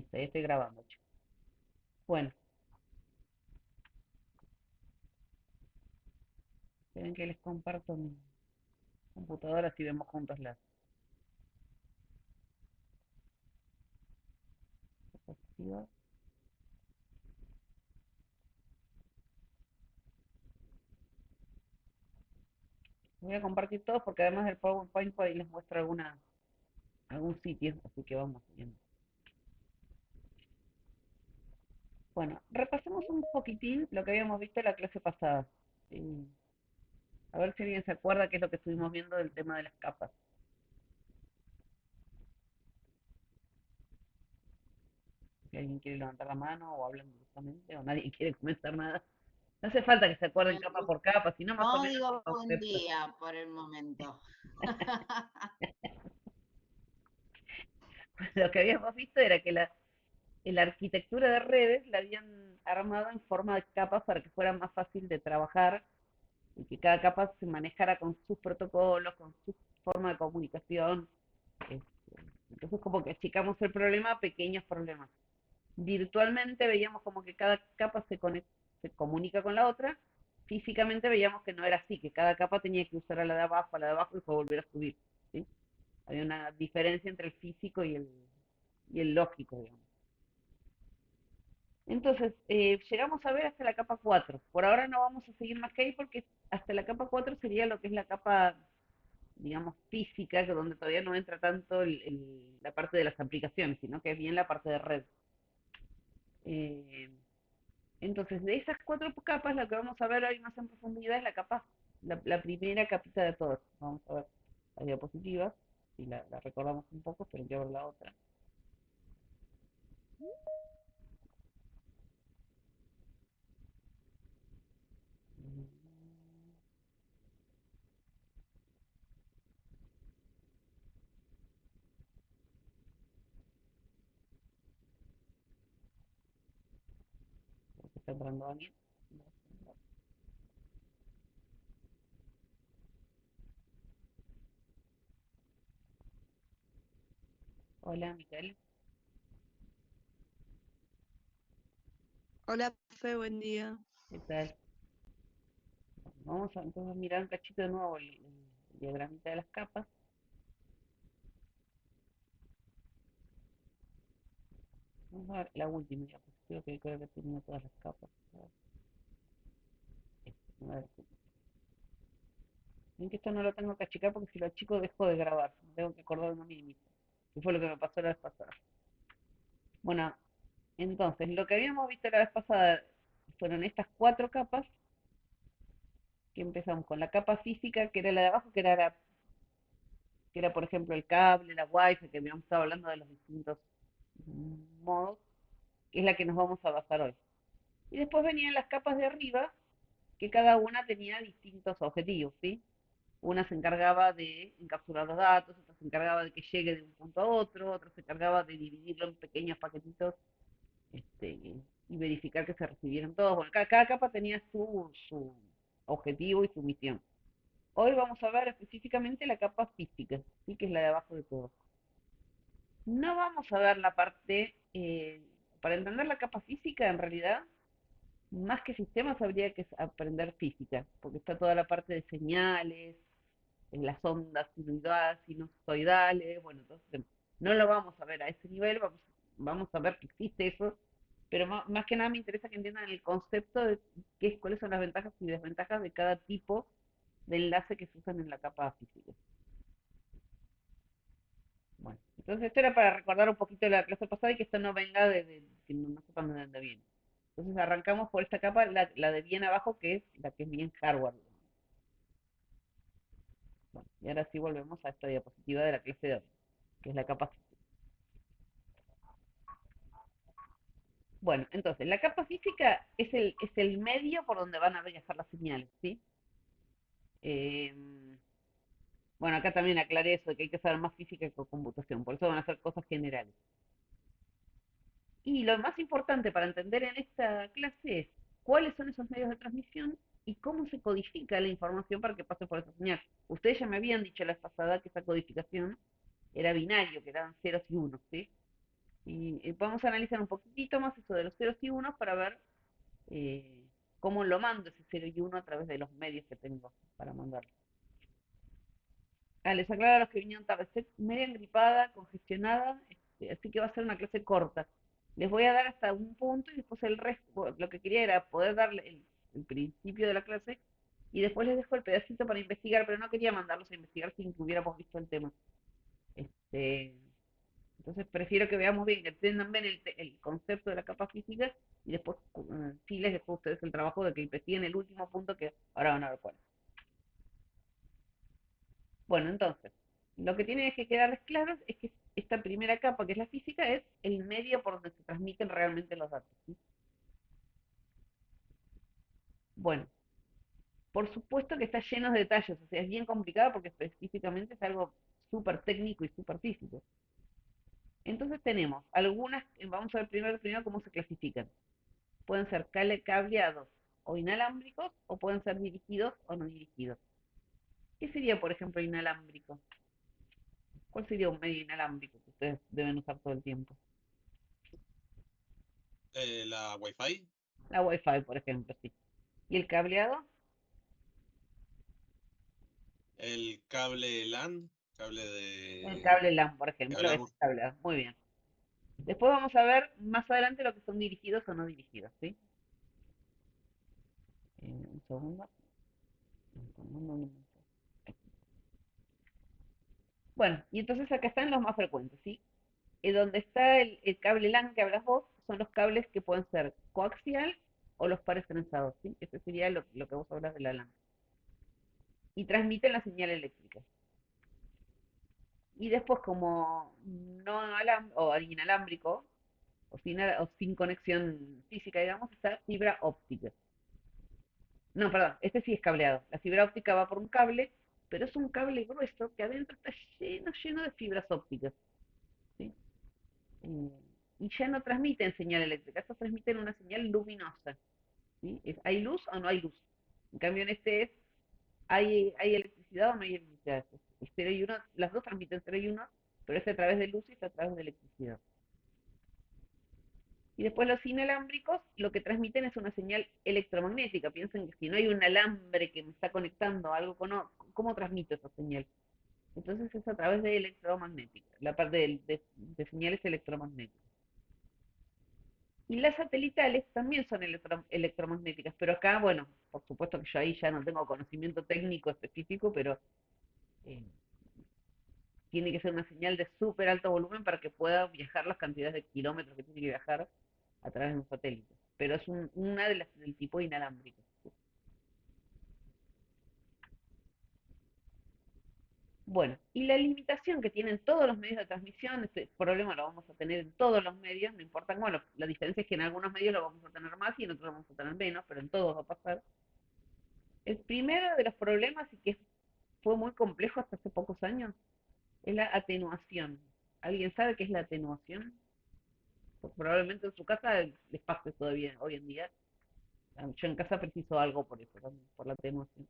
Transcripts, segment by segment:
Listo, ahí estoy grabando, chicos. Bueno, quieren que les comparto mi computadora así vemos juntos las diapositivas. Voy a compartir todos porque además del PowerPoint por ahí les muestro algún sitio, así que vamos viendo. Bueno, repasemos un poquitín lo que habíamos visto en la clase pasada. Eh, a ver si alguien se acuerda qué es lo que estuvimos viendo del tema de las capas. Si alguien quiere levantar la mano o hablan directamente o nadie quiere comentar nada. No hace falta que se acuerden capa por capa, sino más o No menos el digo buen concepto. día por el momento. Lo que habíamos visto era que la arquitectura de redes la habían armado en forma de capas para que fuera más fácil de trabajar y que cada capa se manejara con sus protocolos, con su forma de comunicación. Este, entonces como que achicamos el problema a pequeños problemas. Virtualmente veíamos como que cada capa se comunica con la otra. Físicamente veíamos que no era así, que cada capa tenía que usar a la de abajo y después volver a subir. ¿Sí? Había una diferencia entre el físico y el lógico, digamos. Entonces, llegamos a ver hasta la capa 4. Por ahora no vamos a seguir más que ahí porque hasta la capa 4 sería lo que es la capa, digamos, física, que donde todavía no entra tanto la parte de las aplicaciones, sino que es bien la parte de red. Eh, entonces, de esas cuatro capas, lo que vamos a ver hoy más en profundidad es la primera capita de todas. Vamos a ver la diapositiva, si la recordamos un poco, pero yo ver la otra. Está entrando alguien. Hola, Micael. Hola, Fe, buen día. ¿Qué tal? Vamos a entonces mirar un cachito de nuevo el diagramita de las capas. Vamos a ver la última diapositiva que creo que tiene todas las capas. A ver, ven que esto no lo tengo que achicar porque si lo achico dejo de grabar. Me tengo que acordar de mí mismo. Que fue lo que me pasó la vez pasada. Bueno, entonces, lo que habíamos visto la vez pasada fueron estas cuatro capas que empezamos con la capa física, que era la de abajo, que era por ejemplo el cable, la wifi, que habíamos estado hablando de los distintos modos, que es la que nos vamos a basar hoy. Y después venían las capas de arriba, que cada una tenía distintos objetivos, ¿sí? Una se encargaba de encapsular los datos, otra se encargaba de que llegue de un punto a otro, otra se encargaba de dividirlo en pequeños paquetitos y verificar que se recibieran todos. Bueno, cada capa tenía su objetivo y su misión. Hoy vamos a ver específicamente la capa física, ¿sí? Que es la de abajo de todo. No vamos a ver la parte, para entender la capa física en realidad, más que sistemas habría que aprender física, porque está toda la parte de señales, en las ondas sinusoidales, bueno, entonces no lo vamos a ver a ese nivel, vamos a ver que existe eso, pero más que nada me interesa que entiendan el concepto de cuáles son las ventajas y desventajas de cada tipo de enlace que se usan en la capa física. Bueno, entonces esto era para recordar un poquito de la clase pasada y que esto no venga de que no sepan de dónde viene. Entonces arrancamos por esta capa, la de bien abajo, que es la que es bien hardware. Bueno, y ahora sí volvemos a esta diapositiva de la clase de hoy, que es la capa física. Bueno, entonces, la capa física es el medio por donde van a viajar las señales, ¿sí? Eh, bueno, acá también aclaré eso, de que hay que saber más física que computación, por eso van a ser cosas generales. Y lo más importante para entender en esta clase es cuáles son esos medios de transmisión y cómo se codifica la información para que pase por esa señal. Ustedes ya me habían dicho la vez pasada que esa codificación era binario, que eran ceros y unos, ¿sí? Y vamos a analizar un poquitito más eso de los ceros y unos para ver eh, cómo lo mando ese cero y uno a través de los medios que tengo para mandarlo. Les aclaro a los que vinieron tarde, estoy media engripada, congestionada, así que va a ser una clase corta. Les voy a dar hasta un punto y después el resto, bueno, lo que quería era poder darle el principio de la clase y después les dejo el pedacito para investigar, pero no quería mandarlos a investigar sin que hubiéramos visto el tema. Este, entonces prefiero que veamos bien, que entiendan bien el concepto de la capa física y después sí les dejo a ustedes el trabajo de que investiguen el último punto que ahora van a ver cuál es. Bueno, entonces, lo que tiene que quedarles claro es que esta primera capa, que es la física, es el medio por donde se transmiten realmente los datos, ¿sí? Bueno, por supuesto que está lleno de detalles, o sea, es bien complicado porque específicamente es algo súper técnico y súper físico. Entonces tenemos algunas, vamos a ver primero cómo se clasifican. Pueden ser cableados o inalámbricos o pueden ser dirigidos o no dirigidos. ¿Qué sería, por ejemplo, inalámbrico? ¿Cuál sería un medio inalámbrico que ustedes deben usar todo el tiempo? La Wi-Fi, La Wi-Fi, por ejemplo, sí. ¿Y el cableado? el cable LAN, cable El de cable LAN, por que ejemplo, es hablamos. cableado. Muy bien. Después vamos a ver más adelante lo que son dirigidos o no dirigidos, ¿sí? Un segundo. Un segundo, un minuto. Bueno, y entonces acá están los más frecuentes, ¿sí? Donde está el cable LAN que hablas vos, son los cables que pueden ser coaxial o los pares trenzados, ¿sí? Ese sería lo que vos hablas de la LAN. Y transmiten la señal eléctrica. Y después, como no o inalámbrico, o sin conexión física, digamos, está fibra óptica. No, perdón, este sí es cableado. La fibra óptica va por un cable, pero es un cable grueso que adentro está lleno de fibras ópticas, ¿sí? Eh, y ya no transmiten señal eléctrica, estos transmiten una señal luminosa, ¿sí? ¿Hay luz o no hay luz? En cambio, en este es, ¿hay electricidad o no hay electricidad? El 0 y 1, las dos transmiten 0 y 1, pero es a través de luz y es a través de electricidad. Y después los inalámbricos lo que transmiten es una señal electromagnética. Piensen que si no hay un alambre que me está conectando algo ¿cómo transmito esa señal? Entonces es a través de electromagnética, la parte de señales electromagnéticas. Y las satelitales también son electromagnéticas, pero acá, bueno, por supuesto que yo ahí ya no tengo conocimiento técnico específico, pero eh, tiene que ser una señal de súper alto volumen para que pueda viajar las cantidades de kilómetros que tiene que viajar a través de un satélite. Pero es una de las del tipo inalámbrico. Bueno, y la limitación que tienen todos los medios de transmisión, este problema lo vamos a tener en todos los medios, no importa, bueno, la diferencia es que en algunos medios lo vamos a tener más y en otros lo vamos a tener menos, pero en todos va a pasar. El primero de los problemas, y que fue muy complejo hasta hace pocos años, es la atenuación. ¿Alguien sabe qué es la atenuación? Pues probablemente en su casa les pase todavía hoy en día. Yo en casa preciso algo por eso, también, por la atenuación.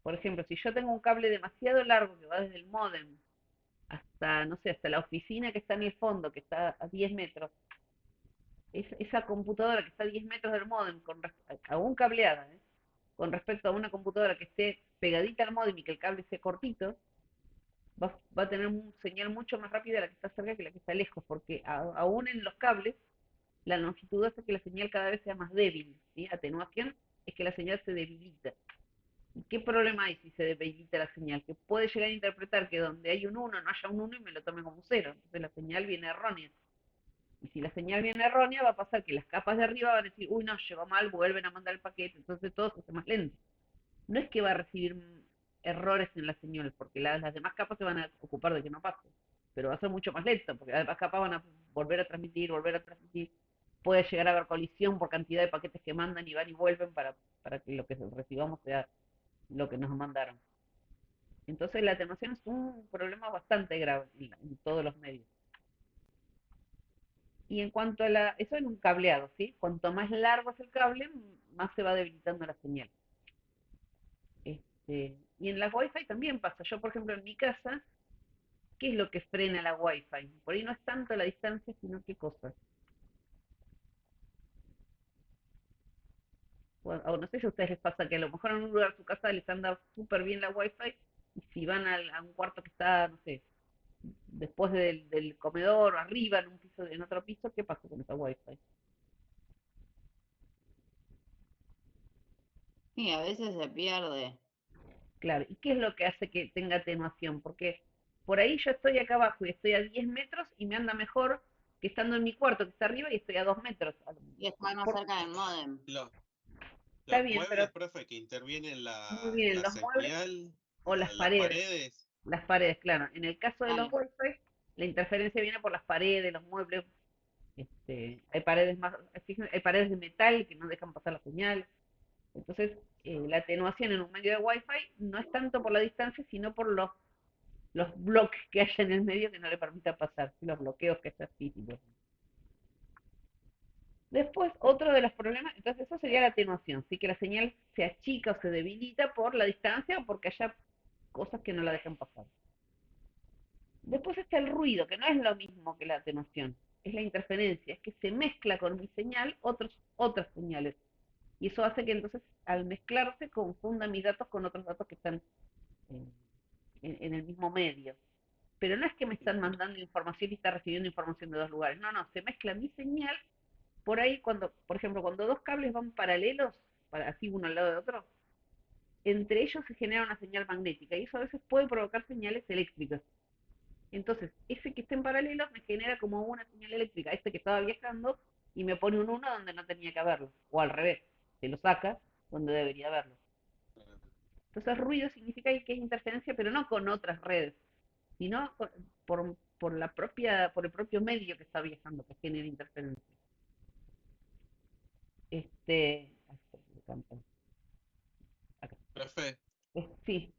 Por ejemplo, si yo tengo un cable demasiado largo que va desde el módem hasta, no sé, hasta la oficina que está en el fondo, que está a 10 metros, esa computadora que está a 10 metros del módem, aún cableada, con respecto a una computadora que esté pegadita al módem y que el cable esté cortito, va a tener un señal mucho más rápida la que está cerca que la que está lejos, porque aún en los cables la longitud hace que la señal cada vez sea más débil, ¿sí? Atenuación es que la señal se debilita. ¿Y qué problema hay si se debilita la señal? Que puede llegar a interpretar que donde hay un uno no haya un uno y me lo tome como un 0. Entonces la señal viene errónea. Y si la señal viene errónea, va a pasar que las capas de arriba van a decir, uy, no, llegó mal, vuelven a mandar el paquete. Entonces todo se hace más lento. No es que va a recibir errores en la señal, porque las demás capas se van a ocupar de que no pase. Pero va a ser mucho más lento, porque las demás capas van a volver a transmitir, volver a transmitir. Puede llegar a haber colisión por cantidad de paquetes que mandan y van y vuelven para que lo que recibamos sea lo que nos mandaron. Entonces la atenuación es un problema bastante grave en todos los medios. Y en cuanto a eso en un cableado, ¿sí? Cuanto más largo es el cable, más se va debilitando la señal. Y en las Wi-Fi también pasa. Yo, por ejemplo, en mi casa, ¿qué es lo que frena la Wi-Fi? Por ahí no es tanto la distancia, sino qué cosas. O no sé si a ustedes les pasa que a lo mejor en un lugar de su casa les anda súper bien la Wi-Fi y si van a un cuarto que está, no sé, después del comedor, arriba, en un piso, en otro piso, ¿qué pasa con esa Wi-Fi? Sí, a veces se pierde. Claro, ¿y qué es lo que hace que tenga atenuación? Porque por ahí yo estoy acá abajo y estoy a 10 metros y me anda mejor que estando en mi cuarto que está arriba y estoy a 2 metros. Y está más Por- cerca del módem. Los, está los bien, pero muebles, profe, que intervienen muy bien, la los muebles señal, o las las paredes. paredes. Las paredes, claro. En el caso de los Claro. Wi-Fi, la interferencia viene por las paredes, los muebles. Hay paredes hay paredes de metal que no dejan pasar la señal. Entonces, la atenuación en un medio de Wi-Fi no es tanto por la distancia, sino por los bloques que haya en el medio que no le permitan pasar, los bloqueos que haya físicos. Después, otro de los problemas, entonces eso sería la atenuación, sí que la señal se achica o se debilita por la distancia o porque haya cosas que no la dejan pasar. Después está el ruido, que no es lo mismo que la atenuación, es la interferencia, es que se mezcla con mi señal otras señales. Y eso hace que entonces al mezclarse confunda mis datos con otros datos que están en, en el mismo medio. Pero no es que me están mandando información y está recibiendo información de dos lugares. No, no, se mezcla mi señal por ahí cuando, por ejemplo, cuando dos cables van paralelos, así uno al lado de otro, entre ellos se genera una señal magnética y eso a veces puede provocar señales eléctricas. Entonces, ese que esté en paralelo me genera como una señal eléctrica, este que estaba viajando y me pone un uno donde no tenía que haberlo, o al revés, se lo saca donde debería haberlo. Entonces, ruido significa que hay interferencia, pero no con otras redes, sino por el propio medio que está viajando, que genera interferencia. Ay, me encanta. Acá. Profe, Sí,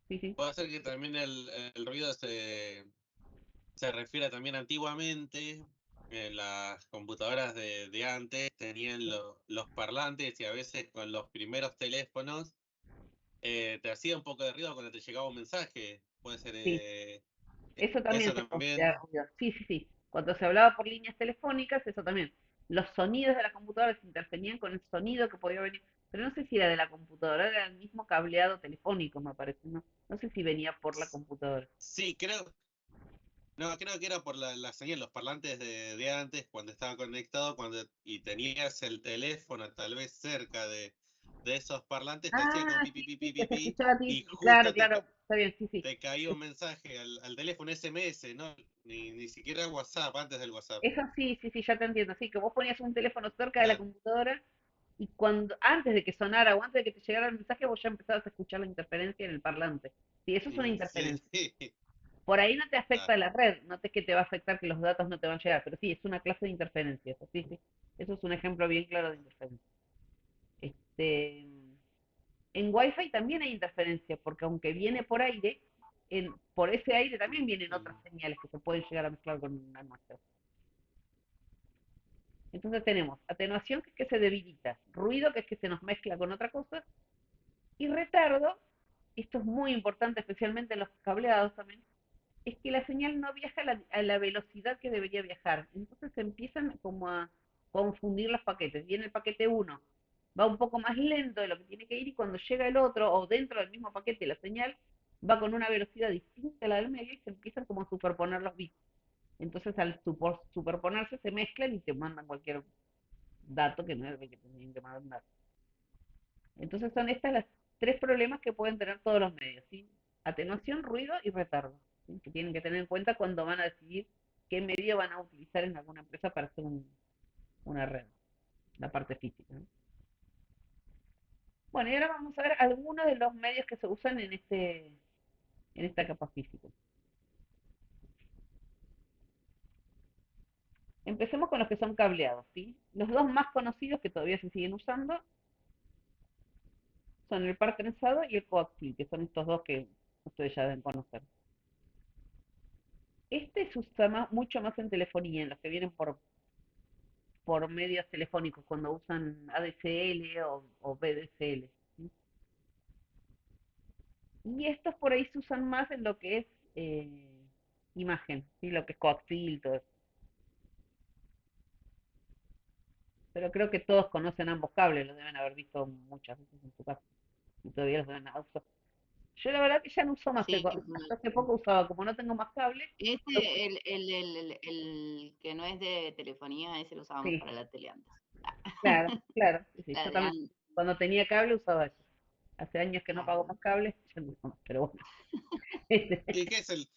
sí, sí, puede ser que también el ruido se refiere también antiguamente. Las computadoras de antes tenían los parlantes y a veces con los primeros teléfonos te hacía un poco de ruido cuando te llegaba un mensaje. Puede ser sí. Eso también eso se también. considera ruido. Sí, sí, sí. Cuando se hablaba por líneas telefónicas, eso también. Los sonidos de la computadora se interferían con el sonido que podía venir. Pero no sé si era de la computadora, era el mismo cableado telefónico, me parece. No, no sé si venía por la computadora. Sí, creo, no, creo que era por la señal, los parlantes de antes, cuando estaba conectado, y tenías el teléfono tal vez cerca de esos parlantes, te hacía como Ah, pi, pi, sí, pi, sí, pi, que pi, se pi, escuchaba a ti. y Claro, justo claro. Está bien, sí, sí. te caía un mensaje al teléfono SMS, ¿no? Ni siquiera WhatsApp, antes del WhatsApp. Eso sí, sí, sí, ya te entiendo. Sí, que vos ponías un teléfono cerca de la Claro. computadora y antes de que sonara o antes de que te llegara el mensaje, vos ya empezabas a escuchar la interferencia en el parlante. Sí, eso es una Sí, interferencia. sí. Por ahí no te Ah, afecta la red, no te es que te va a afectar que los datos no te van a llegar, pero sí, es una clase de interferencia, eso sí, sí. Eso es un ejemplo bien claro de interferencia. Este, en Wi-Fi también hay interferencia, porque aunque viene por aire, por ese aire también vienen otras mm, señales que se pueden llegar a mezclar con una nuestra. Entonces tenemos atenuación, que es que se debilita, ruido, que es que se nos mezcla con otra cosa, y retardo, esto es muy importante, especialmente en los cableados también, es que la señal no viaja a la velocidad que debería viajar. Entonces se empiezan como a confundir los paquetes. Viene el paquete uno, va un poco más lento de lo que tiene que ir y cuando llega el otro o dentro del mismo paquete la señal va con una velocidad distinta a la del medio y se empiezan como a superponer los bits. Entonces al superponerse se mezclan y te mandan cualquier dato que no es el que tenían que mandar. Entonces son estas las tres problemas que pueden tener todos los medios, ¿sí? Atenuación, ruido y retardo, ¿sí? Que tienen que tener en cuenta cuando van a decidir qué medio van a utilizar en alguna empresa para hacer una red, la parte física, ¿no? Bueno, y ahora vamos a ver algunos de los medios que se usan en esta capa física. Empecemos con los que son cableados, ¿sí? Los dos más conocidos que todavía se siguen usando son el par trenzado y el coaxil, que son estos dos que ustedes ya deben conocer. Este se usa mucho más en telefonía, en los que vienen por medios telefónicos, cuando usan ADSL o VDSL, ¿sí? Y estos por ahí se usan más en lo que es eh, imagen, ¿sí? Lo que es coaxil, todo eso. Pero creo que todos conocen ambos cables, los deben haber visto muchas veces en su casa. Y todavía los deben usar. Yo la verdad que ya no uso más, Sí, hasta hace poco usaba, como no tengo más cable, lo- el que no es de telefonía, ese lo usábamos sí, para la tele antes. claro, claro, sí, sí, La yo de también, antes. cuando tenía cable usaba eso. Hace años que no pago Claro. más cables, ya no uso más, pero bueno. Este, ¿Y qué es el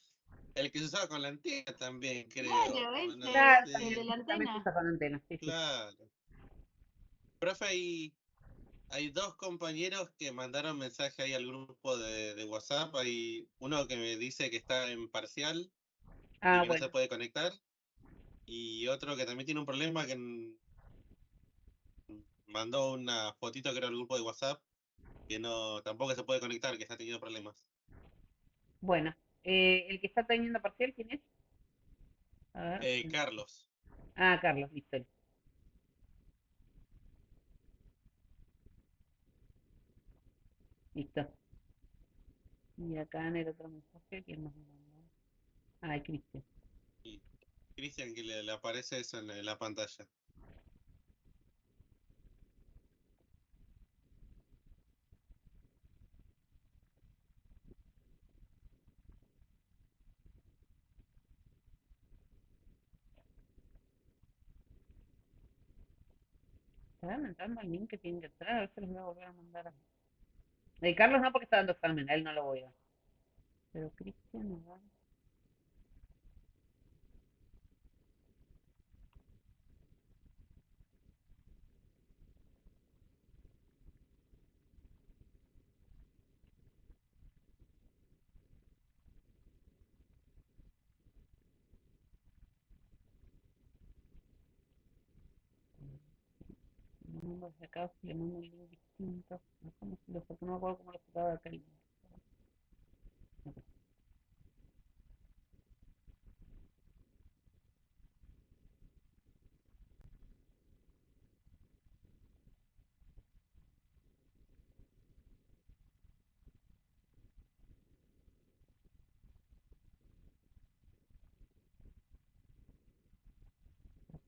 que se usaba con la antena también, creo? Claro, No ese, claro, el sé. de también, la también se antena. usa con antenas, sí, sí. Claro. Profe, hay dos compañeros que mandaron mensaje ahí al grupo de WhatsApp. Hay uno que me dice que está en parcial y Ah, que no bueno, se puede conectar. Y otro que también tiene un problema que mandó una fotito, creo, al grupo de WhatsApp, que no, tampoco se puede conectar, que está teniendo problemas. bueno. El que está teniendo parcial, ¿quién es? A ver. Carlos. Ah, Carlos, listo. Listo. Y acá en el otro mensaje, ¿quién más me mandó? Ah, Cristian. Y Cristian, que le aparece eso en la pantalla. ¿Estarán entrando al link que tienen que entrar? A ver si los voy a volver a mandar. De Carlos no, porque está dando examen, a él no lo voy a dar. Pero Cristian, a ver. Le mando desde acá, le mando un link distinto. No, ¿cómo se lo saco? No me acuerdo cómo lo sacaba de acá el link.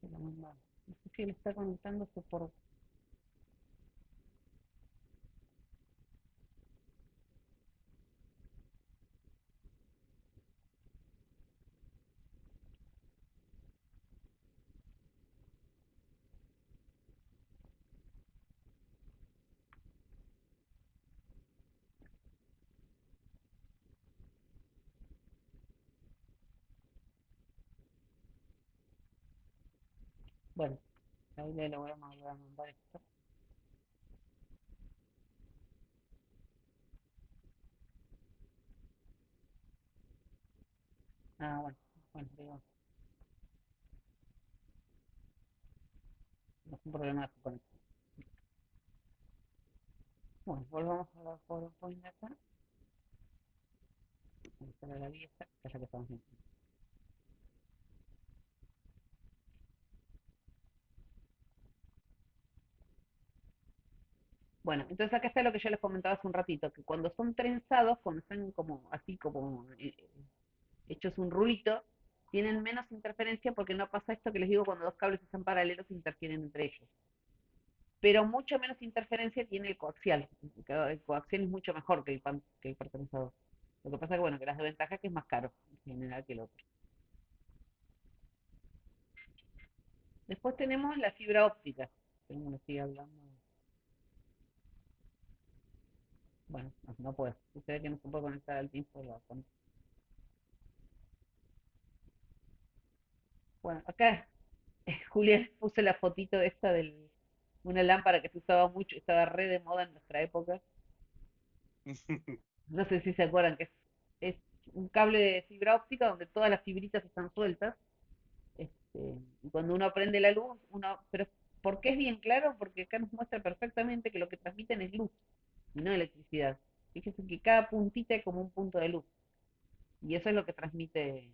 Se lo mando. No sé si él está conectándose por. Bueno, ahí le voy a volver a mandar esto. Ah, bueno, bueno, digo, no es un problema de su conexión. Bueno, volvamos a la PowerPoint de acá. Vamos a la vieja, que es la que estamos viendo. Bueno, entonces acá está lo que yo les comentaba hace un ratito, que cuando son trenzados, cuando están como así como hechos un rulito, tienen menos interferencia porque no pasa esto que les digo cuando dos cables están paralelos e interfieren entre ellos. Pero mucho menos interferencia tiene el coaxial. El coaxial es mucho mejor que que el hipertensor. Lo que pasa es que, bueno, que las desventajas es que es más caro en general que el otro. Después tenemos la fibra óptica. Tengo que sigue hablando. Bueno, no, no puedo. Sucede que no se puede conectar al Teams por la pantalla. Bueno, acá Julián puse la fotito esta de una lámpara que se usaba mucho, estaba re de moda en nuestra época. No sé si se acuerdan que es un cable de fibra óptica donde todas las fibritas están sueltas. Y cuando uno prende la luz, pero ¿por qué es bien claro? Porque acá nos muestra perfectamente que lo que transmiten es luz y no electricidad. Fíjense que cada puntita es como un punto de luz. Y eso es lo que transmite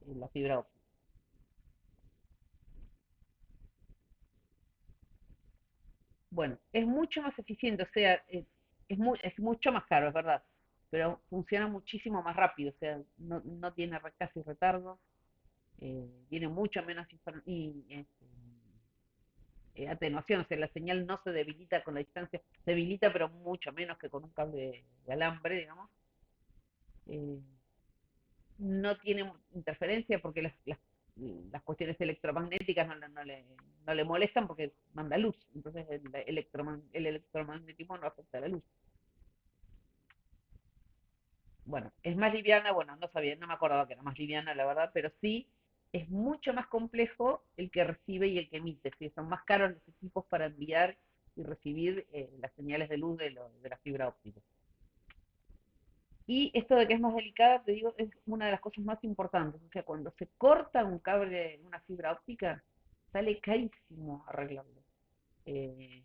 la fibra óptica. Bueno, es mucho más eficiente, o sea, es mucho más caro, es verdad, pero funciona muchísimo más rápido, o sea, no tiene casi retardo, tiene mucho menos atenuación, o sea, la señal no se debilita con la distancia, se debilita pero mucho menos que con un cable de alambre, digamos. Eh, no tiene interferencia porque las cuestiones electromagnéticas no le molestan porque manda luz, entonces el electromagnetismo no afecta a la luz. Bueno, es más liviana, bueno, no sabía, no me acordaba que era más liviana, la verdad, pero sí es mucho más complejo el que recibe y el que emite, ¿sí? Son más caros los equipos para enviar y recibir las señales de luz de la fibra óptica. Y esto de que es más delicada, te digo, es una de las cosas más importantes. O sea, cuando se corta un cable, una fibra óptica, sale carísimo arreglarlo. Eh,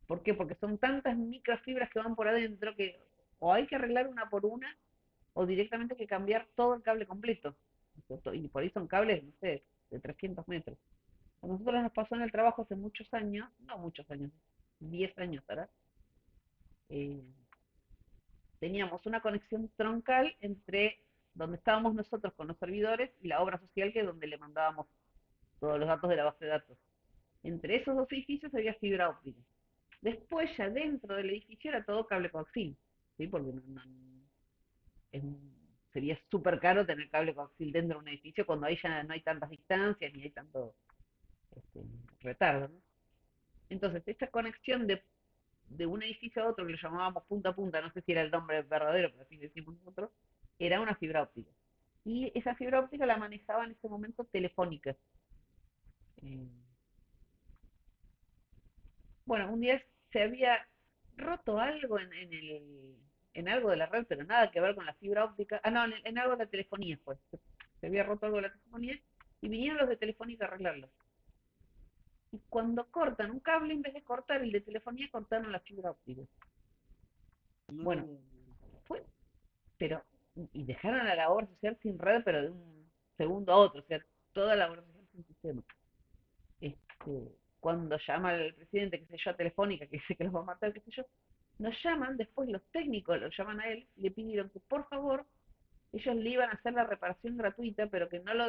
¿Por qué? Porque son tantas microfibras que van por adentro que o hay que arreglar una por una o directamente hay que cambiar todo el cable completo. Y por ahí son cables, no sé, de 300 metros. A nosotros nos pasó en el trabajo hace muchos años, no muchos años, 10 años, ¿verdad? Eh, Teníamos una conexión troncal entre donde estábamos nosotros con los servidores y la obra social que es donde le mandábamos todos los datos de la base de datos. Entre esos dos edificios había fibra óptica. Después ya dentro del edificio era todo cable coaxil, ¿sí? Porque es- sería súper caro tener cable coaxil dentro de un edificio cuando ahí ya no hay tantas distancias ni hay tanto este, retardo, ¿no? Entonces, esta conexión de un edificio a otro, que lo llamábamos punta a punta, no sé si era el nombre verdadero, pero así decimos nosotros, era una fibra óptica. Y esa fibra óptica la manejaba en ese momento Telefónica. Eh, bueno, un día se había roto algo en algo de la red, pero nada que ver con la fibra óptica. Ah, no, en algo de la telefonía fue. Se había roto algo de la telefonía y vinieron los de Telefónica a arreglarlo. Y cuando cortan un cable, en vez de cortar el de telefonía, cortaron la fibra óptica. Bueno, No. fue pero y dejaron a la obra social sin red, pero de un segundo a otro, o sea, toda la obra social sin sistema. Cuando llama el presidente, qué sé yo, a Telefónica, que dice que los va a matar, qué sé yo, nos llaman, después los técnicos lo llaman a él, y le pidieron que por favor ellos le iban a hacer la reparación gratuita, pero que no lo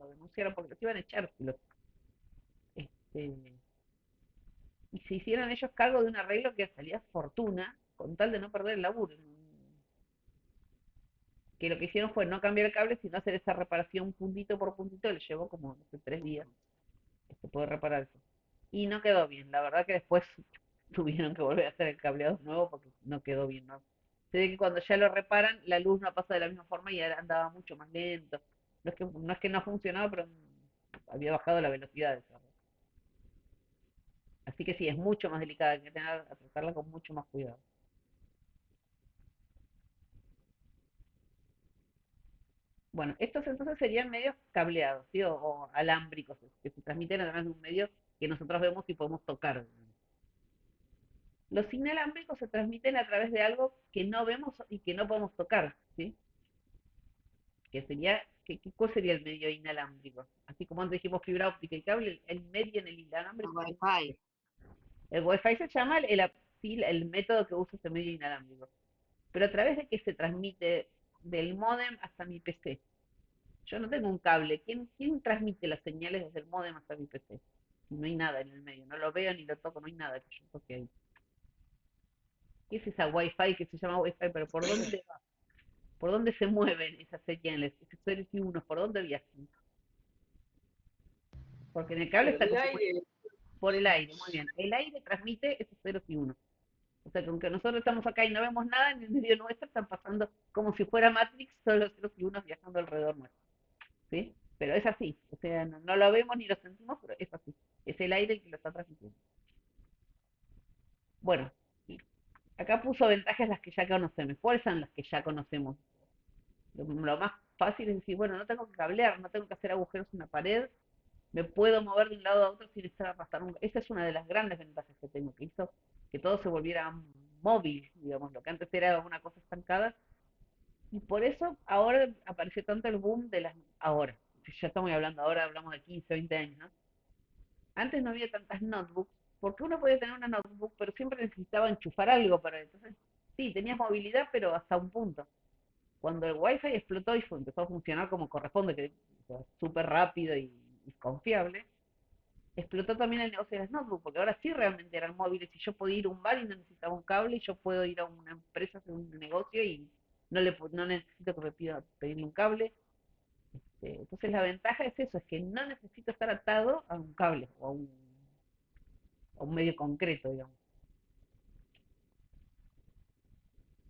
denunciaran porque los iban a echar. Este, y se hicieron ellos cargo de un arreglo que salía fortuna, con tal de no perder el laburo. Que lo que hicieron fue no cambiar el cable, sino hacer esa reparación puntito por puntito, le llevó como, no sé, 3 días, se puede reparar eso. Y no quedó bien, la verdad que después tuvieron que volver a hacer el cableado nuevo porque no quedó bien, ¿no? Se ve que cuando ya lo reparan, la luz no pasa de la misma forma y andaba mucho más lento. No es que no funcionaba, pero había bajado la velocidad de esa red. Así que sí, es mucho más delicada, hay que tener a tratarla con mucho más cuidado. Bueno, estos entonces serían medios cableados, ¿sí? O alámbricos, que se transmiten a través de un medio que nosotros vemos y podemos tocar. Los inalámbricos se transmiten a través de algo que no vemos y que no podemos tocar, ¿sí? Que sería, ¿cuál sería el medio inalámbrico? Así como antes dijimos fibra óptica y cable, el medio en el El inalámbrico sería Wi-Fi. el Wi-Fi se llama sí, el método que usa ese medio inalámbrico. Pero a través de que se transmite del módem hasta mi PC. Yo no tengo un cable. ¿Quién transmite las señales desde el módem hasta mi PC? No hay nada en el medio. No lo veo ni lo toco. No hay nada que yo toque ahí. ¿Qué es esa Wi-Fi que se llama Wi-Fi? Pero ¿por dónde va? ¿Por dónde se mueven esas señales? Esos ceros y unos, ¿por dónde viajan? Porque en el cable Por está el como aire. por el aire. Muy bien. El aire transmite esos ceros y unos. O sea que aunque nosotros estamos acá y no vemos nada, en el medio nuestro están pasando como si fuera Matrix, solo los ceros y unos viajando alrededor nuestro. ¿Sí? Pero es así, o sea, no lo vemos ni lo sentimos, pero es así. Es el aire el que lo está transmitiendo. Bueno, acá puso ventajas las que ya conocemos. ¿Cuáles son las que ya conocemos? Lo más fácil es decir, bueno, no tengo que cablear, no tengo que hacer agujeros en la pared, me puedo mover de un lado a otro sin estar arrastrando. Esa es una de las grandes ventajas que tengo, que hizo que todo se volviera móvil, digamos, lo que antes era una cosa estancada. Y por eso ahora apareció tanto el boom de las... Ahora, si ya estamos hablando, ahora hablamos de 15, 20 años, ¿no? Antes no había tantas notebooks porque uno podía tener una notebook, pero siempre necesitaba enchufar algo para eso. Entonces, sí, tenías movilidad, pero hasta un punto. Cuando el Wi-Fi explotó y empezó a funcionar como corresponde, que es súper rápido y confiable, explotó también el negocio de las notebooks, porque ahora sí realmente eran móviles y yo podía ir a un bar y no necesitaba un cable, y yo puedo ir a una empresa, hacer un negocio y no necesito que pedirle un cable. Entonces la ventaja es eso, es que no necesito estar atado a un cable o a un medio concreto, digamos.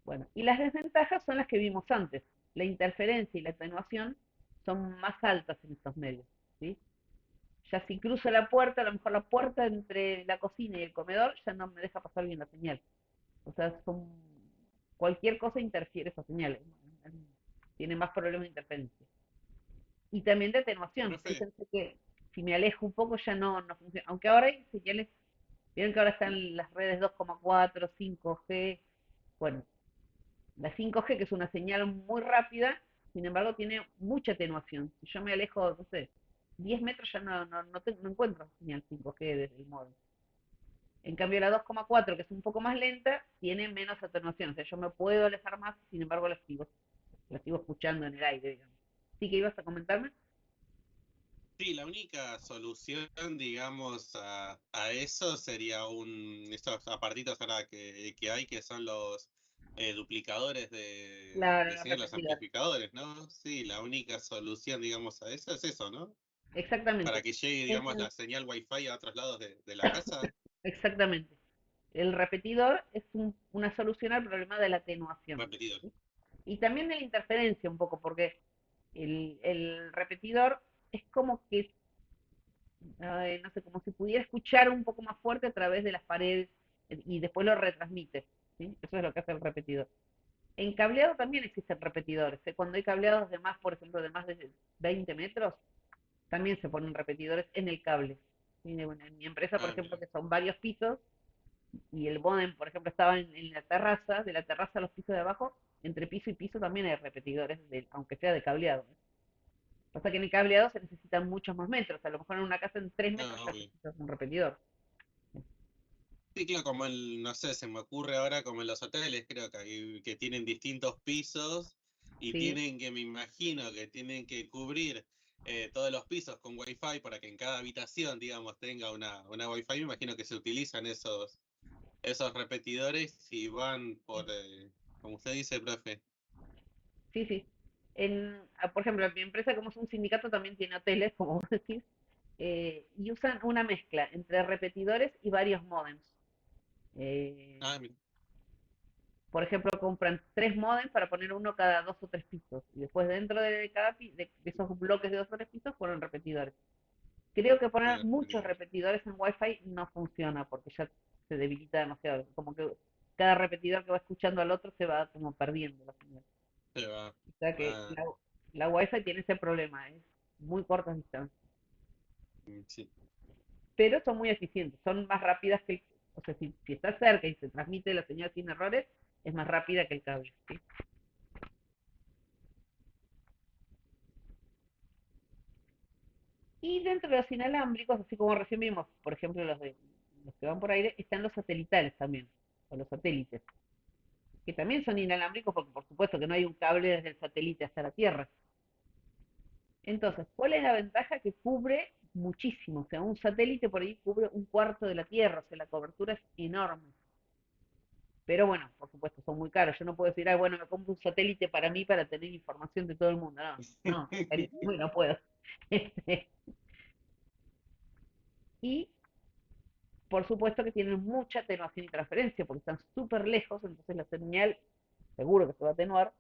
Bueno, y las desventajas son las que vimos antes. La interferencia y la atenuación son más altas en estos medios, ¿sí? Ya si cruzo la puerta, a lo mejor la puerta entre la cocina y el comedor ya no me deja pasar bien la señal. O sea, cualquier cosa interfiere esa señal. Tiene más problemas de interferencia. Y también de atenuación. Profe, Fíjense que si me alejo un poco ya no funciona. Aunque ahora hay señales, vieron que ahora están las redes 2,4, 5G. Bueno, la 5G, que es una señal muy rápida, sin embargo tiene mucha atenuación. Si yo me alejo, no sé, 10 metros ya no encuentro señal 5G desde el módem. En cambio, la 2,4, que es un poco más lenta, tiene menos atenuación. O sea, yo me puedo alejar más, sin embargo, la sigo escuchando en el aire, digamos. ¿Sí que ibas a comentarme? sí, la única solución, digamos, a eso sería estos apartitos ahora que hay, que son los duplicadores Claro, los de señal, los repetidores. amplificadores, ¿no? Sí, la única solución, digamos, a eso es eso, ¿no? Para Exactamente. que llegue, digamos, En- la señal Wi-Fi a otros lados de la casa. Exactamente. El repetidor es una solución al problema de la atenuación. Repetido. ¿Sí? Y también de la interferencia un poco, porque el repetidor es como que, no sé, como si pudiera escuchar un poco más fuerte a través de las paredes y después lo retransmite. ¿Sí? Eso es lo que hace el repetidor. En cableado también existen repetidores. Cuando hay cableados de más, por ejemplo, de más de 20 metros, también se ponen repetidores en el cable. ¿Sí? Bueno, en mi empresa, por Ah, ejemplo, mira. que son varios pisos, y el modem, por ejemplo, estaba en la terraza, de la terraza a los pisos de abajo, entre piso y piso también hay repetidores, aunque sea de cableado. Pasa que en el cableado se necesitan muchos más metros. A lo mejor en una casa en 3 metros Ah, ya obvio. necesitas un repetidor. Sí, claro, como no sé, se me ocurre ahora como en los hoteles, creo que tienen distintos pisos y Sí, tienen que, me imagino que tienen que cubrir todos los pisos con Wi-Fi para que en cada habitación, digamos, tenga una Wi-Fi. Me imagino que se utilizan esos repetidores y van como usted dice, profe. sí, sí. Por ejemplo, en mi empresa, como es un sindicato, también tiene hoteles, como vos decís, y usan una mezcla entre repetidores y varios modems. Eh, Ah, mira, por ejemplo, compran 3 modems para poner uno cada 2 o 3 pisos. Y después dentro de esos bloques de 2 o 3 pisos ponen repetidores. Creo que poner muchos repetidores. repetidores en Wi-Fi no funciona porque ya se debilita demasiado. Como que cada repetidor que va escuchando al otro se va como perdiendo la señal. Se va. O sea que Ah, la Wi-Fi tiene ese problema, es muy cortas distancias. sí. Pero son muy eficientes, son más rápidas o sea, si está cerca y se transmite la señal sin errores, es más rápida que el cable. ¿Sí? Y dentro de los inalámbricos, así como recién vimos, por ejemplo, los que van por aire, están los satelitales también, o los satélites, que también son inalámbricos porque por supuesto que no hay un cable desde el satélite hasta la Tierra. Entonces, ¿cuál es la ventaja? Que cubre muchísimo, o sea, un satélite por ahí cubre un cuarto de la Tierra, o sea, la cobertura es enorme. Pero bueno, por supuesto, son muy caros. Yo no puedo decir, bueno, me compro un satélite para mí para tener información de todo el mundo. No, no, es carísimo y no puedo. Y por supuesto que tienen mucha atenuación y transferencia, porque están súper lejos, entonces la señal seguro que se va a atenuar.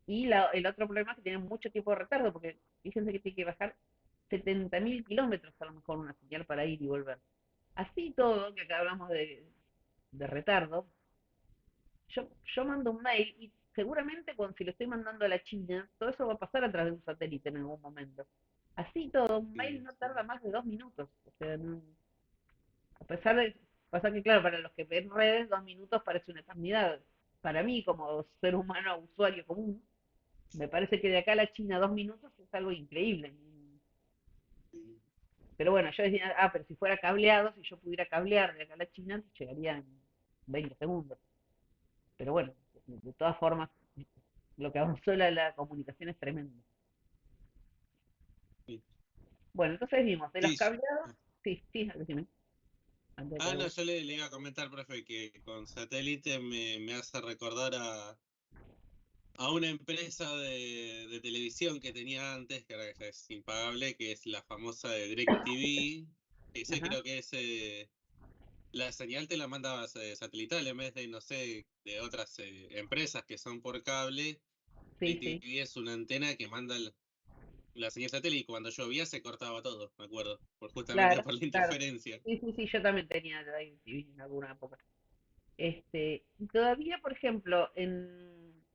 Y el otro problema es que tienen mucho tiempo de retardo, porque fíjense que tiene que bajar 70.000 kilómetros a lo mejor una señal para ir y volver. Así todo, que acá hablamos de retardo, yo mando un mail y seguramente si lo estoy mandando a la China, todo eso va a pasar a través de un satélite en algún momento. Así todo, un mail Sí, no sí. tarda más de 2 minutos. O sea, a pesar de, pasa que claro, para los que ven redes, 2 minutos parece una eternidad. Para mí, como ser humano, usuario común, me parece que de acá a la China 2 minutos es algo increíble. Pero bueno, yo decía, pero si fuera cableado, si yo pudiera cablear de acá a la China, llegaría en 20 segundos. Pero bueno, de todas formas, lo que avanzó la comunicación es tremendo. Sí, Bueno, entonces vimos de los sí, cableados, sí, sí, decime, antes de que no, hablemos. yo le iba a comentar, profe, que con satélite me hace recordar a una empresa de televisión que tenía antes, que ahora ya es impagable, que es la famosa de DirecTV. Ese Ajá, creo que es la señal te la manda satelital en vez de, no sé, de otras empresas que son por cable. sí, sí, DirecTV es una antena que manda la señal satélite y cuando llovía se cortaba todo, me acuerdo, justamente claro, por la claro. interferencia. Sí, sí, sí, yo también tenía DirecTV en alguna época. Y todavía, por ejemplo,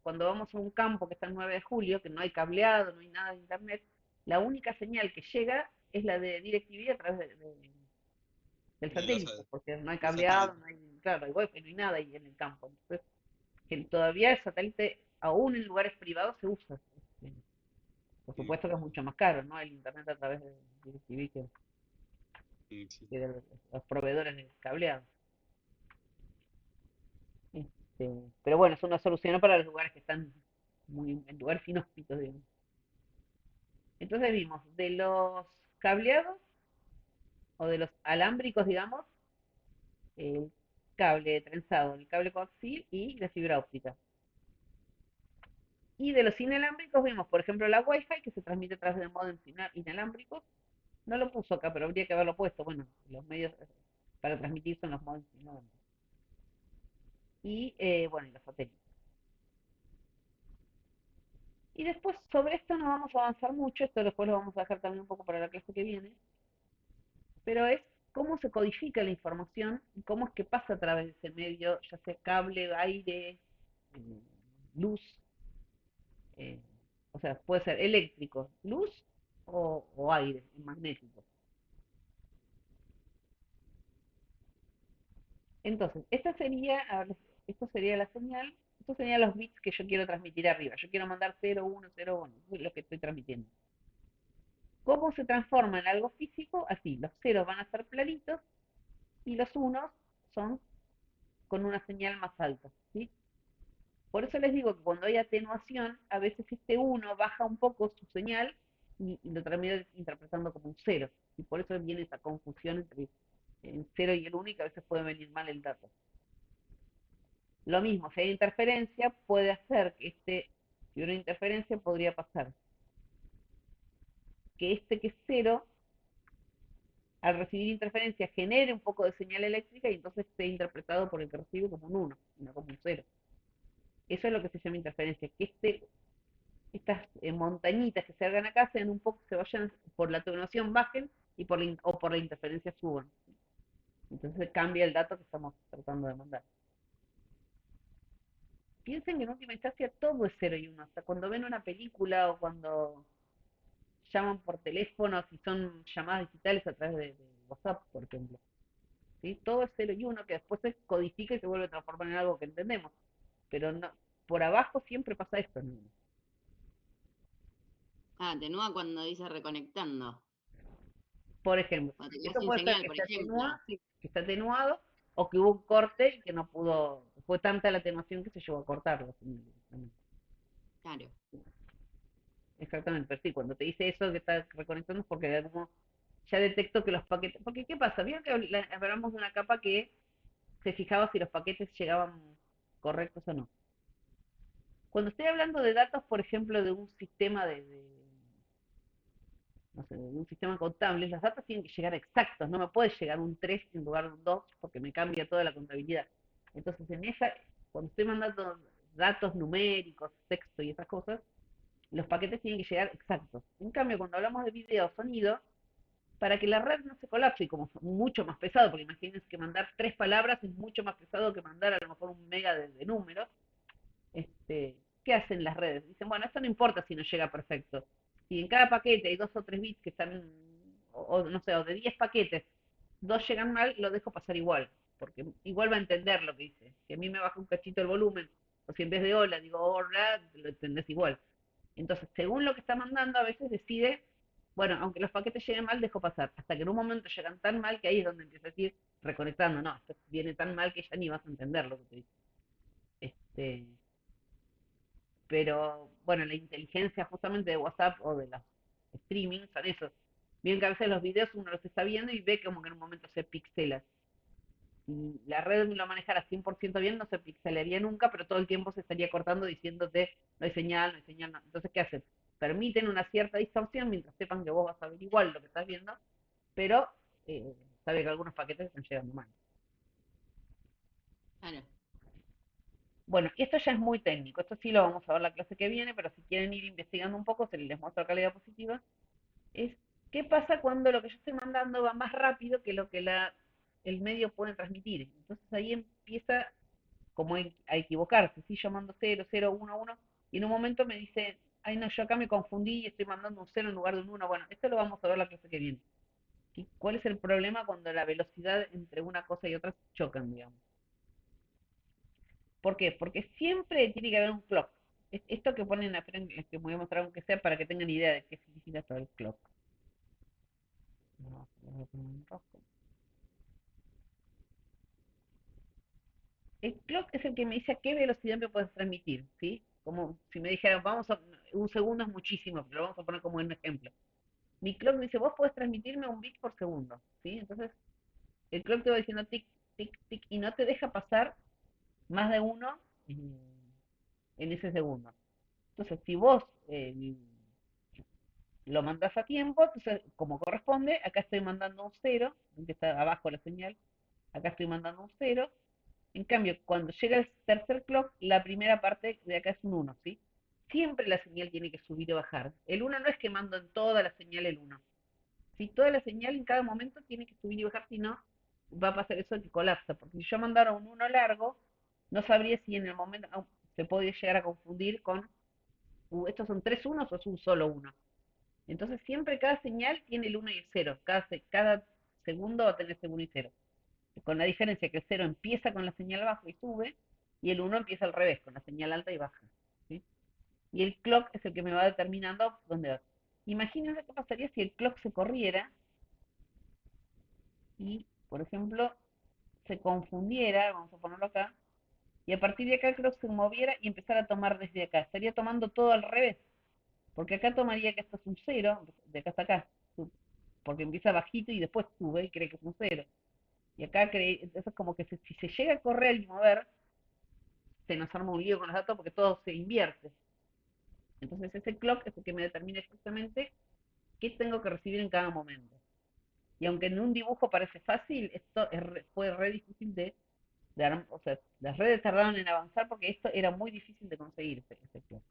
cuando vamos a un campo que está el 9 de julio, que no hay cableado, no hay nada de internet, la única señal que llega es la de DirecTV a través del De los satélite, porque no hay de cableado, satélite. no hay, claro, hay wifi, no hay nada ahí en el campo. Entonces, que todavía el satélite, aún en lugares privados, se usa. Este, por Mm, supuesto que es mucho más caro, ¿no? El internet a través de DirecTV sí. que de los proveedores de cableado. Pero bueno, es una solución para los lugares que están en lugares inhóspitos, digamos. Entonces vimos de los cableados o de los alámbricos, digamos, el cable trenzado, el cable coaxial y la fibra óptica. Y de los inalámbricos vimos, por ejemplo, la Wi-Fi que se transmite a través de modems inalámbricos. No lo puso acá, pero habría que haberlo puesto. Bueno, los medios para transmitir son los modems inalámbricos. Y bueno, y los satélites. Y después sobre esto no vamos a avanzar mucho, esto después lo vamos a dejar también un poco para la clase que viene, pero es cómo se codifica la información y cómo es que pasa a través de ese medio, ya sea cable, aire, eh, luz, eh, o sea, puede ser eléctrico, luz o aire, magnético. Entonces, esto sería la señal, estos serían los bits que yo quiero transmitir arriba. Yo quiero mandar 0, 1, 0, 1, eso es lo que estoy transmitiendo. ¿Cómo se transforma en algo físico? Así, los ceros van a ser planitos y los unos son con una señal más alta, ¿sí? Por eso les digo que cuando hay atenuación, a veces este uno baja un poco su señal y lo termina interpretando como un cero. Y por eso viene esa confusión entre el cero y el uno y que a veces puede venir mal el dato. Lo mismo, si hay interferencia, puede hacer que si hubiera interferencia, podría pasar que que es cero, al recibir interferencia, genere un poco de señal eléctrica y entonces esté interpretado por el que recibe como un uno, no como un cero. Eso es lo que se llama interferencia, que estas montañitas que se hagan acá sean un poco, se vayan por la atenuación bajen o por la interferencia suban. Entonces cambia el dato que estamos tratando de mandar. Piensen que en última instancia todo es cero y uno. Hasta cuando ven una película o cuando llaman por teléfono, si son llamadas digitales a través de WhatsApp, por ejemplo. ¿Sí? Todo es cero y uno que después se codifica y se vuelve a transformar en algo que entendemos. Pero no, por abajo siempre pasa esto, ¿no? Atenúa cuando dice reconectando. Por ejemplo, Cuando te quedas esto sin puede ser señal, que por se atenúa, ejemplo. sí, que está atenuado, o que hubo un corte y que no pudo, fue tanta la atenuación que se llegó a cortar la señal directamente. Claro. Exactamente, pero sí, cuando te dice eso que está reconectando es porque de algún modo ya detectó que los paquetes, porque ¿qué pasa? Vieron que hablamos de una capa que se fijaba si los paquetes llegaban correctos o no. Cuando estoy hablando de datos, por ejemplo, de un sistema no sé, de un sistema contable, los datos tienen que llegar exactos, no me puede llegar un 3 en lugar de un 2 porque me cambia toda la contabilidad. Entonces, cuando estoy mandando datos numéricos, texto y esas cosas, los paquetes tienen que llegar exactos. En cambio, cuando hablamos de video o sonido, para que la red no se colapse, y como es mucho más pesado, porque imagínense que mandar 3 palabras es mucho más pesado que mandar a lo mejor un mega de números, ¿qué hacen las redes? Dicen, bueno, esto no importa si no llega perfecto. Si en cada paquete hay 2 o 3 bits que están, no sé, o de 10 paquetes, 2 llegan mal, lo dejo pasar igual, porque igual va a entender lo que dice. Si a mí me baja un cachito el volumen, o si en vez de hola digo hola, lo entendés igual. Entonces, según lo que está mandando, a veces decide Bueno, aunque los paquetes lleguen mal, dejo pasar. Hasta que en un momento llegan tan mal que ahí es donde empieza a decir, reconectando, no, esto viene tan mal que ya ni vas a entender lo que te dice. Este, pero bueno, la inteligencia justamente de WhatsApp o de los streaming son eso. Bien que a veces los videos uno los está viendo y ve como que en un momento se pixela. Si la red lo manejara 100% bien, no se pixelaría nunca, pero todo el tiempo se estaría cortando diciéndote no hay señal, no hay señal. No. Entonces, ¿qué hacen? Permiten una cierta distorsión mientras sepan que vos vas a ver igual lo que estás viendo, pero sabe que algunos paquetes están llegando mal. Claro. Bueno, esto ya es muy técnico, esto sí lo vamos a ver la clase que viene, pero si quieren ir investigando un poco, se les muestra calidad diapositiva, es qué pasa cuando lo que yo estoy mandando va más rápido que lo que el medio puede transmitir. Entonces ahí empieza como a equivocarse, ¿sí? Yo mando 0, 0, 1, 1, y en un momento me dice, ay no, yo acá me confundí y estoy mandando un 0 en lugar de un 1. Bueno, esto lo vamos a ver la clase que viene. ¿Sí? ¿Cuál es el problema cuando la velocidad entre una cosa y otra chocan, digamos? ¿Por qué? Porque siempre tiene que haber un clock. Esto que ponen a que voy a mostrar aunque sea para que tengan idea de qué significa esto del clock. No, no, no, el clock es el que me dice a qué velocidad me puedes transmitir, ¿sí? Como si me dijera, un segundo es muchísimo, pero lo vamos a poner como un ejemplo. Mi clock me dice, vos podés transmitirme un bit por segundo, ¿sí? Entonces, el clock te va diciendo tic, tic, tic, y no te deja pasar más de uno en ese segundo. Entonces, si vos lo mandás a tiempo, entonces, como corresponde, acá estoy mandando un cero, aunque está abajo la señal, acá estoy mandando un cero. En cambio, cuando llega el tercer clock, la primera parte de acá es un uno, ¿sí? Siempre la señal tiene que subir y bajar. El uno no es que mando en toda la señal el uno. Si toda la señal en cada momento tiene que subir y bajar, si no, va a pasar eso de que colapsa. Porque si yo mandara un uno largo, no sabría si en el momento se podría llegar a confundir con, estos son tres unos o es un solo uno. Entonces siempre cada señal tiene el uno y el cero. Cada segundo va a tener ese uno y cero. Con la diferencia que el cero empieza con la señal baja y sube, y el uno empieza al revés, con la señal alta y baja. ¿Sí? Y el clock es el que me va determinando dónde va. Imagínense qué pasaría si el clock se corriera y, por ejemplo, se confundiera, vamos a ponerlo acá, y a partir de acá el clock se moviera y empezara a tomar desde acá. Estaría tomando todo al revés, porque acá tomaría que esto es un cero, de acá hasta acá, porque empieza bajito y después sube y cree que es un cero. Y acá cree, entonces como que si se llega a correr y mover, se nos arma un lío con los datos porque todo se invierte. Entonces ese clock es el que me determina exactamente qué tengo que recibir en cada momento. Y aunque en un dibujo parece fácil, esto fue re difícil o sea, las redes tardaron en avanzar porque esto era muy difícil de conseguir, ese clock.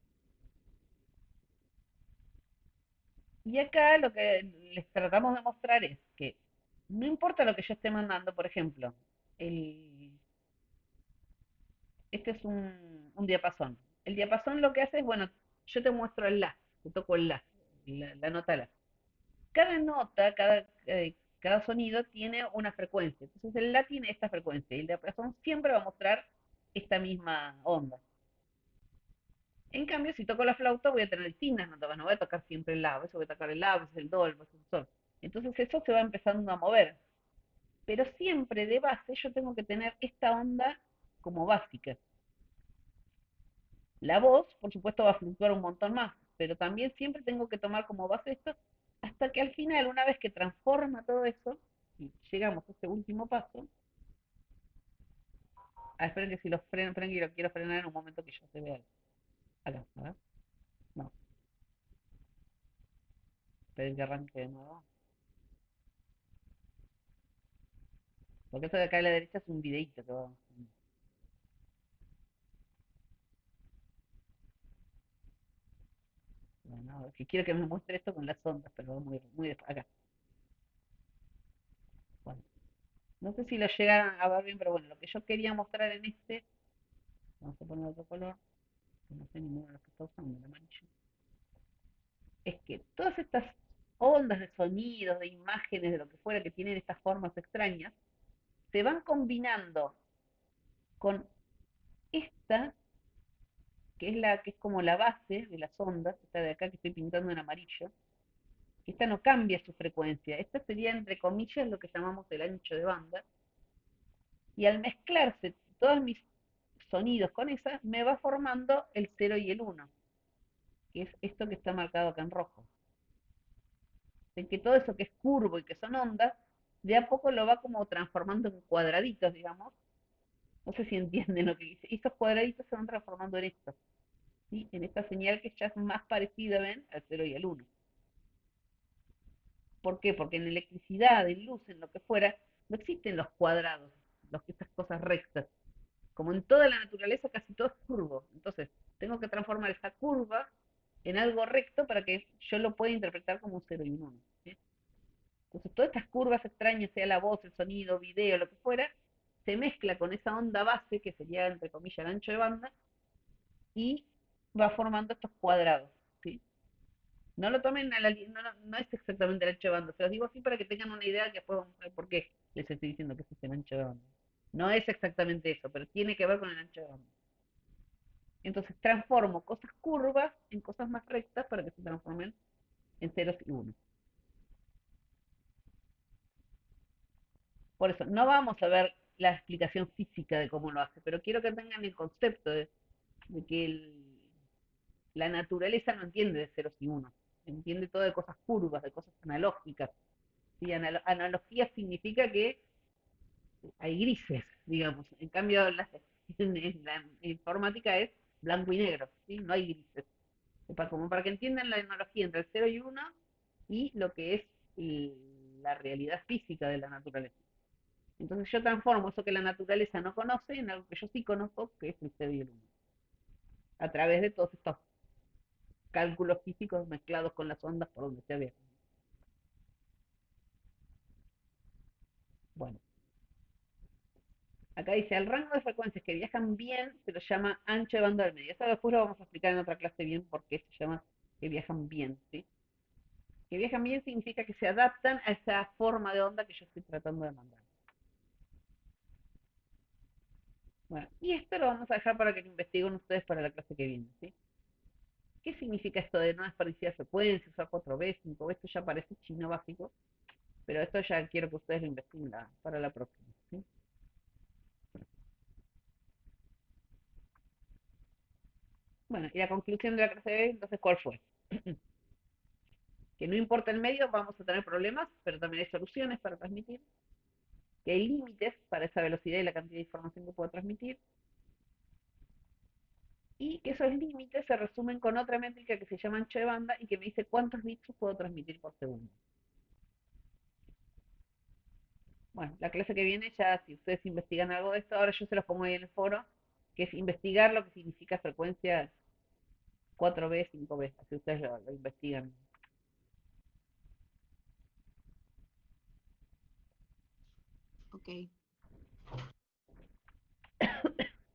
Y acá lo que les tratamos de mostrar es que no importa lo que yo esté mandando, por ejemplo, el, este es un diapasón. El diapasón lo que hace es, bueno, yo te muestro el la, te toco el la nota la. Cada nota, cada sonido tiene una frecuencia. Entonces el la tiene esta frecuencia y el diapasón siempre va a mostrar esta misma onda. En cambio, si toco la flauta voy a tener distintas notas, no voy a tocar siempre el la, a veces voy a tocar el la, a veces el do, a veces el sol. Entonces eso se va empezando a mover. Pero siempre de base yo tengo que tener esta onda como básica. La voz, por supuesto, va a fluctuar un montón más, pero también siempre tengo que tomar como base esto hasta que al final, una vez que transforma todo eso, y llegamos a este último paso, esperen que si lo freno, que lo quiero frenar en un momento que ya se vea acá, ¿verdad? No, esperen que arranque de nuevo. Porque esto de acá a la derecha es un videito que vamos a... Bueno, que quiero que me muestre esto con las ondas, pero va muy acá. Bueno, no sé si lo llegan a ver bien, pero bueno, lo que yo quería mostrar en este, vamos a poner otro color, que no sé ninguno de los que está usando, el amarillo, es que todas estas ondas de sonidos, de imágenes, de lo que fuera que tienen estas formas extrañas, se van combinando con esta, que es como la base de las ondas, esta de acá que estoy pintando en amarillo, Esta no cambia su frecuencia. Esta sería, entre comillas, lo que llamamos el ancho de banda. Y al mezclarse todos mis sonidos con esa, me va formando el 0 y el 1, que es esto que está marcado acá en rojo. De que todo eso que es curvo y que son ondas, de a poco lo va como transformando en cuadraditos, digamos. No sé si entienden lo que dice. Y estos cuadraditos se van transformando en esto, ¿sí? En esta señal que ya es más parecida, ¿ven?, al 0 y al 1. ¿Por qué? Porque en electricidad, en luz, en lo que fuera, no existen los cuadrados, estas cosas rectas. Como en toda la naturaleza, casi todo es curvo. Entonces, tengo que transformar esa curva en algo recto para que yo lo pueda interpretar como un 0 y un 1. ¿Sí? Entonces, todas estas curvas extrañas, sea la voz, el sonido, video, lo que fuera, se mezcla con esa onda base, que sería, entre comillas, el ancho de banda, y va formando estos cuadrados. ¿Sí? No lo tomen no es exactamente el ancho de banda, se los digo así para que tengan una idea que después vamos a ver por qué les estoy diciendo que es el ancho de banda. No es exactamente eso, pero tiene que ver con el ancho de banda. Entonces transformo cosas curvas en cosas más rectas para que se transformen en ceros y unos. Por eso, no vamos a ver la explicación física de cómo lo hace, pero quiero que tengan el concepto de que la naturaleza no entiende de ceros y unos, entiende todo de cosas curvas, de cosas analógicas. ¿Sí? Analogía significa que hay grises, digamos. En cambio, en la informática es blanco y negro, ¿sí? No hay grises. Como para que entiendan la analogía entre el 0 y 1 y lo que es la realidad física de la naturaleza. Entonces yo transformo eso que la naturaleza no conoce en algo que yo sí conozco, que es el 0 y el 1. A través de todos estos cálculos físicos mezclados con las ondas por donde se ve. Bueno, acá dice, el rango de frecuencias que viajan bien se lo llama ancho de banda del medio. Eso después lo vamos a explicar en otra clase bien por qué se llama que viajan bien, ¿sí? Que viajan bien significa que se adaptan a esa forma de onda que yo estoy tratando de mandar. Bueno, y esto lo vamos a dejar para que lo investiguen ustedes para la clase que viene, ¿sí? ¿Qué significa esto de no desperdiciar frecuencias, usar 4B, 5B? Esto ya parece chino básico, pero esto ya quiero que ustedes lo investiguen para la próxima, ¿sí? Bueno, y la conclusión de la clase de hoy, entonces, ¿cuál fue? Que no importa el medio, vamos a tener problemas, pero también hay soluciones para transmitir, que hay límites para esa velocidad y la cantidad de información que puedo transmitir, y que esos límites se resumen con otra métrica que se llama ancho de banda y que me dice cuántos bits puedo transmitir por segundo. Bueno, la clase que viene ya, si ustedes investigan algo de esto, ahora yo se los pongo ahí en el foro, que es investigar lo que significa frecuencia 4B, 5B, así ustedes lo investigan. Ok.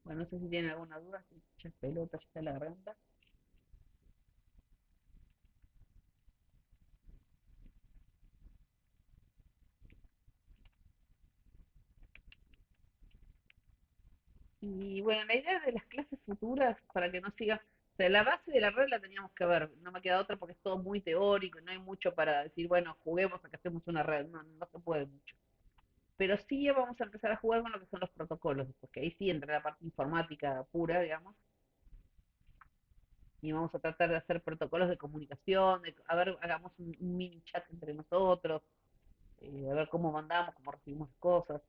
Bueno, no sé si tienen alguna duda, si ya es pelota, ya está la garganta. Y bueno, la idea de las clases futuras, para que no siga, o sea, la base de la red la teníamos que ver, no me queda otra porque es todo muy teórico, no hay mucho para decir, bueno, juguemos a que hacemos una red, no se puede mucho. Pero sí ya vamos a empezar a jugar con lo que son los protocolos, porque ahí sí entra la parte informática pura, digamos, y vamos a tratar de hacer protocolos de comunicación, a ver, hagamos un mini chat entre nosotros, a ver cómo mandamos, cómo recibimos cosas,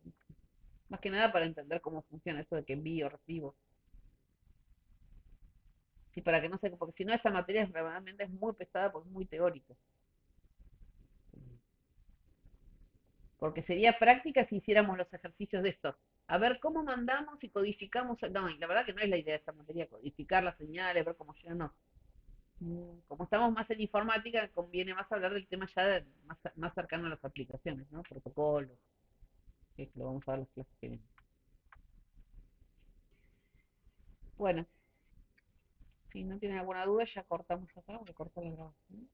más que nada para entender cómo funciona eso de que envío, recibo. Y para que no se, porque si no esta materia realmente es muy pesada porque es muy teórica. Porque sería práctica si hiciéramos los ejercicios de esto. A ver cómo mandamos y codificamos. No, y la verdad que no es la idea de esta materia, codificar las señales, ver cómo llegan, no. Como estamos más en informática, conviene más hablar del tema ya más cercano a las aplicaciones, ¿no? Protocolos, que lo vamos a ver las clases que vienen. Bueno, si no tienen alguna duda, ya cortamos acá, voy a cortar la grabación.